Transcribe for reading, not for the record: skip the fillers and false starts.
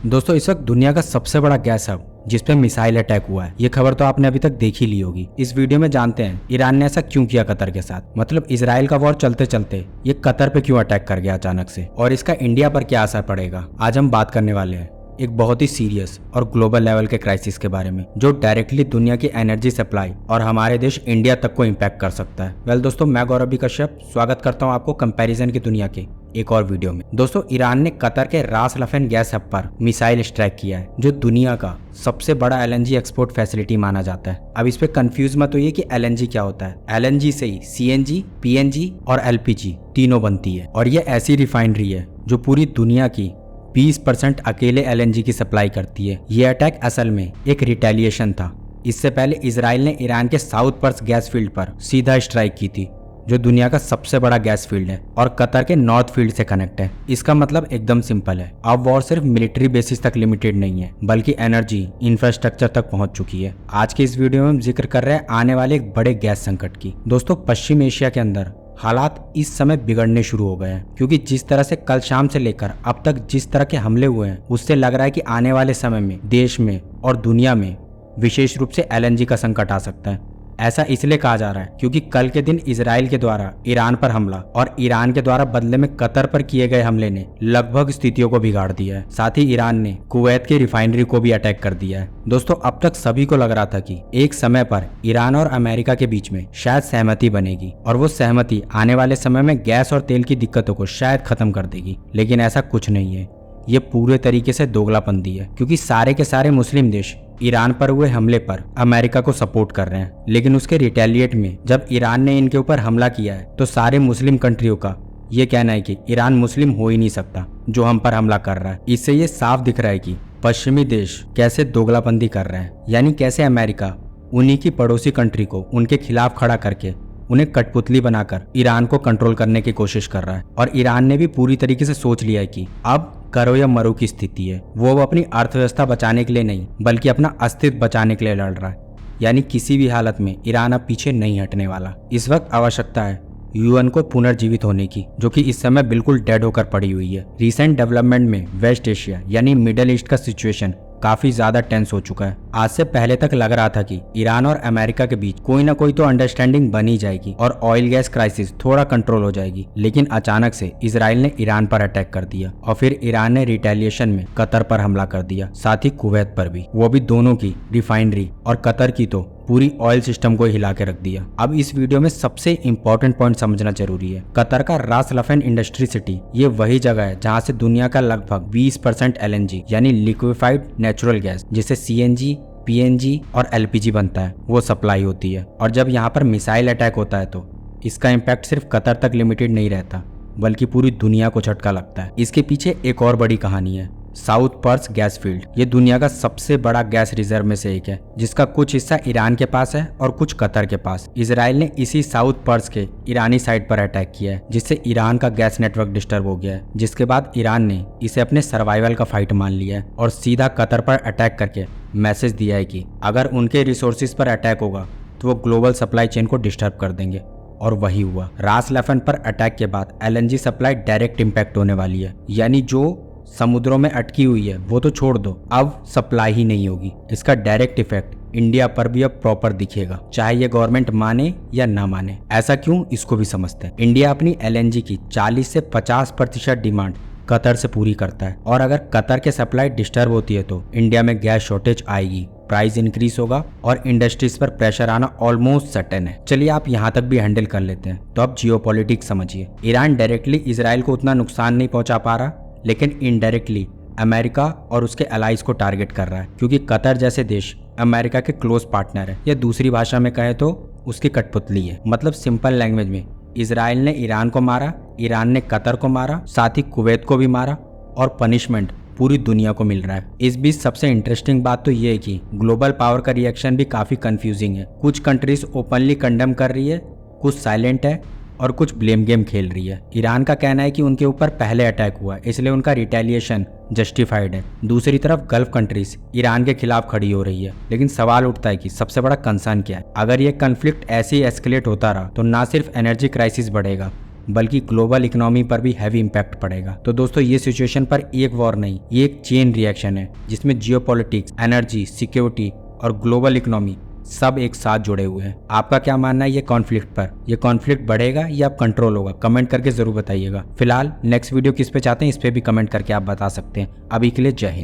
दोस्तों इस वक्त दुनिया का सबसे बड़ा गैस हब जिसपे मिसाइल अटैक हुआ है, ये खबर तो आपने अभी तक देख ही ली होगी। इस वीडियो में जानते हैं ईरान ने ऐसा क्यों किया कतर के साथ, मतलब इजराइल का वॉर चलते चलते ये कतर पे क्यों अटैक कर गया अचानक से, और इसका इंडिया पर क्या असर पड़ेगा। आज हम बात करने वाले हैं एक बहुत ही सीरियस और ग्लोबल लेवल के क्राइसिस के बारे में जो डायरेक्टली दुनिया की एनर्जी सप्लाई और हमारे देश इंडिया तक को इम्पैक्ट कर सकता है। वेल दोस्तों, मैं गौरव कश्यप स्वागत करता हूं आपको कंपैरिजन की दुनिया के एक और वीडियो में। दोस्तों ईरान ने कतर के रास लफेन गैस हब पर मिसाइल स्ट्राइक किया है जो दुनिया का सबसे बड़ा एलएनजी एक्सपोर्ट फैसिलिटी माना जाता है। अब इस पे कंफ्यूज मत होइए कि एलएनजी क्या होता है। एलएनजी से ही सीएनजी, पीएनजी और एलपीजी तीनों बनती है और ये ऐसी रिफाइनरी है जो पूरी दुनिया की 20% अकेले एलएनजी की सप्लाई करती है। ये अटैक असल में एक रिटेलिएशन था। इससे पहले इजराइल ने ईरान के साउथ पर्स गैस फील्ड पर सीधा स्ट्राइक की थी जो दुनिया का सबसे बड़ा गैस फील्ड है और कतर के नॉर्थ फील्ड से कनेक्ट है। इसका मतलब एकदम सिंपल है, अब वॉर सिर्फ मिलिट्री बेसिस तक लिमिटेड नहीं है बल्कि एनर्जी इंफ्रास्ट्रक्चर तक पहुंच चुकी है। आज के इस वीडियो में हम जिक्र कर रहे हैं आने वाले एक बड़े गैस संकट की। दोस्तों पश्चिम एशिया के अंदर हालात इस समय बिगड़ने शुरू हो गए हैं क्योंकि जिस तरह से कल शाम से लेकर अब तक जिस तरह के हमले हुए हैं उससे लग रहा है कि आने वाले समय में देश में और दुनिया में विशेष रूप से एलएनजी का संकट आ सकता है। ऐसा इसलिए कहा जा रहा है क्योंकि कल के दिन इजराइल के द्वारा ईरान पर हमला और ईरान के द्वारा बदले में कतर पर किए गए हमले ने लगभग स्थितियों को बिगाड़ दिया है। साथ ही ईरान ने कुवैत की रिफाइनरी को भी अटैक कर दिया है। दोस्तों अब तक सभी को लग रहा था कि एक समय पर ईरान और अमेरिका के बीच में शायद सहमति बनेगी और वो सहमति आने वाले समय में गैस और तेल की दिक्कतों को शायद खत्म कर देगी, लेकिन ऐसा कुछ नहीं है। ये पूरे तरीके से दोगलापंथी है क्योंकि सारे के सारे मुस्लिम देश ईरान पर हुए हमले पर अमेरिका को सपोर्ट कर रहे हैं, लेकिन उसके रिटेलिएट में जब ईरान ने इनके ऊपर हमला किया है तो सारे मुस्लिम कंट्रियों का ये कहना है कि ईरान मुस्लिम हो ही नहीं सकता जो हम पर हमला कर रहा है। इससे ये साफ दिख रहा है कि पश्चिमी देश कैसे दोगलापंथी कर रहे हैं, यानी कैसे अमेरिका उन्हीं की पड़ोसी कंट्री को उनके खिलाफ खड़ा करके उन्हें कठपुतली बनाकर ईरान को कंट्रोल करने की कोशिश कर रहा है। और ईरान ने भी पूरी तरीके से सोच लिया है कि अब करो या मरो की स्थिति है। वो अपनी अर्थव्यवस्था बचाने के लिए नहीं बल्कि अपना अस्तित्व बचाने के लिए लड़ रहा है, यानी किसी भी हालत में ईरान अब पीछे नहीं हटने वाला। इस वक्त आवश्यकता है यूएन को पुनर्जीवित होने की, जो कि इस समय बिल्कुल डेड होकर पड़ी हुई है। रिसेंट डेवलपमेंट में वेस्ट एशिया यानी मिडिल ईस्ट का सिचुएशन काफी ज्यादा टेंस हो चुका है। आज से पहले तक लग रहा था कि ईरान और अमेरिका के बीच कोई ना कोई तो अंडरस्टैंडिंग बनी जाएगी और ऑयल गैस क्राइसिस थोड़ा कंट्रोल हो जाएगी, लेकिन अचानक से इजराइल ने ईरान पर अटैक कर दिया और फिर ईरान ने रिटेलिएशन में कतर पर हमला कर दिया, साथ ही कुवैत पर भी, वो भी दोनों की रिफाइनरी और कतर की तो पूरी ऑयल सिस्टम को हिला के रख दिया। अब इस वीडियो में सबसे इंपॉर्टेंट पॉइंट समझना जरूरी है। कतर का रास लफेन इंडस्ट्री सिटी ये वही जगह है जहां से दुनिया का लगभग 20% एलएनजी यानी लिक्विफाइड नेचुरल गैस जिसे सीएनजी, पीएनजी और एलपीजी बनता है वो सप्लाई होती है। और जब यहाँ पर मिसाइल अटैक होता है तो इसका इम्पैक्ट सिर्फ कतर तक लिमिटेड नहीं रहता बल्कि पूरी दुनिया को झटका लगता है। इसके पीछे एक और बड़ी कहानी है, साउथ पर्स गैस फील्ड। ये दुनिया का सबसे बड़ा गैस रिजर्व में से एक है जिसका कुछ हिस्सा ईरान के पास है और कुछ कतर के पास। इजराइल ने इसी साउथ पर्स के ईरानी साइड पर अटैक किया है जिससे ईरान का गैस नेटवर्क डिस्टर्ब हो गया है, जिसके बाद ईरान ने इसे अपने सर्वाइवल का फाइट मान लिया है और सीधा कतर पर अटैक करके मैसेज दिया है कि अगर उनके रिसोर्सेज पर अटैक होगा तो वो ग्लोबल सप्लाई चेन को डिस्टर्ब कर देंगे। और वही हुआ। रास लफेन पर अटैक के बाद एलएनजी सप्लाई डायरेक्ट इम्पैक्ट होने वाली है, यानी जो समुद्रों में अटकी हुई है वो तो छोड़ दो, अब सप्लाई ही नहीं होगी। इसका डायरेक्ट इफेक्ट इंडिया पर भी अब प्रॉपर दिखेगा, चाहे ये गवर्नमेंट माने या ना माने। ऐसा क्यों, इसको भी समझते हैं। इंडिया अपनी एलएनजी की 40 से 50% डिमांड कतर से पूरी करता है और अगर कतर के सप्लाई डिस्टर्ब होती है तो इंडिया में गैस शॉर्टेज आएगी, प्राइस इंक्रीज होगा और इंडस्ट्रीज पर प्रेशर आना ऑलमोस्ट सर्टेन है। चलिए आप यहाँ तक भी हैंडल कर लेते हैं तो अब जियोपॉलिटिक्स समझिए। ईरान डायरेक्टली इजराइल को उतना नुकसान नहीं पहुंचा पा रहा, लेकिन इनडायरेक्टली अमेरिका और उसके अलाइज को टारगेट कर रहा है क्योंकि कतर जैसे देश अमेरिका के क्लोज पार्टनर है, या दूसरी भाषा में कहे तो उसकी कठपुतली है। मतलब सिंपल लैंग्वेज में इजराइल ने ईरान को मारा, ईरान ने कतर को मारा, साथ ही कुवैत को भी मारा और पनिशमेंट पूरी दुनिया को मिल रहा है। इस बीच सबसे इंटरेस्टिंग बात तो ये है कि ग्लोबल पावर का रिएक्शन भी काफी कंफ्यूजिंग है। कुछ कंट्रीज ओपनली कंडेम कर रही है, कुछ साइलेंट है और कुछ ब्लेम गेम खेल रही है। ईरान का कहना है कि उनके ऊपर पहले अटैक हुआ इसलिए उनका रिटेलिएशन जस्टिफाइड है। दूसरी तरफ गल्फ कंट्रीज ईरान के खिलाफ खड़ी हो रही है, लेकिन सवाल उठता है कि सबसे बड़ा कंसर्न क्या है। अगर ये कन्फ्लिक्ट ऐसे ही एस्केलेट होता रहा तो ना सिर्फ एनर्जी क्राइसिस बढ़ेगा बल्कि ग्लोबल इकोनॉमी पर भी हैवी इम्पैक्ट पड़ेगा। तो दोस्तों ये सिचुएशन पर एक वॉर नहीं, ये एक चेन रिएक्शन है जिसमें जियोपॉलिटिक्स, एनर्जी, सिक्योरिटी और ग्लोबल इकोनॉमी सब एक साथ जुड़े हुए हैं। आपका क्या मानना है ये कॉन्फ्लिक्ट पर? ये कॉन्फ्लिक्ट बढ़ेगा या कंट्रोल होगा? कमेंट करके जरूर बताइएगा। फिलहाल नेक्स्ट वीडियो किस पे चाहते हैं इस पे भी कमेंट करके आप बता सकते हैं। अभी के लिए जय हिंद।